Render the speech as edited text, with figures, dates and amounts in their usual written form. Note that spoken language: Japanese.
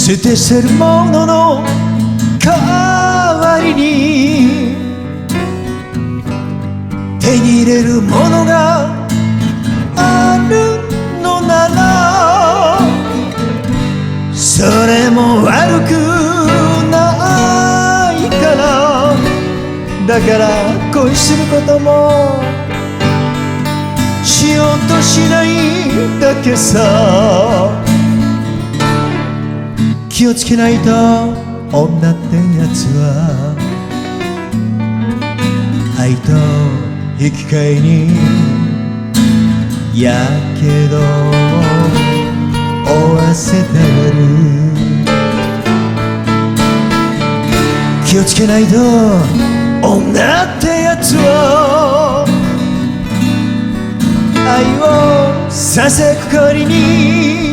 捨て去るものの代わりに手に入れるものがあるのなら、それも悪くないから。だから恋することもしようとしないだけさ。気をつけないと女ってやつは愛と引き換えにやけどを負わせてる。気をつけないと女ってやつは愛をささやく代わりに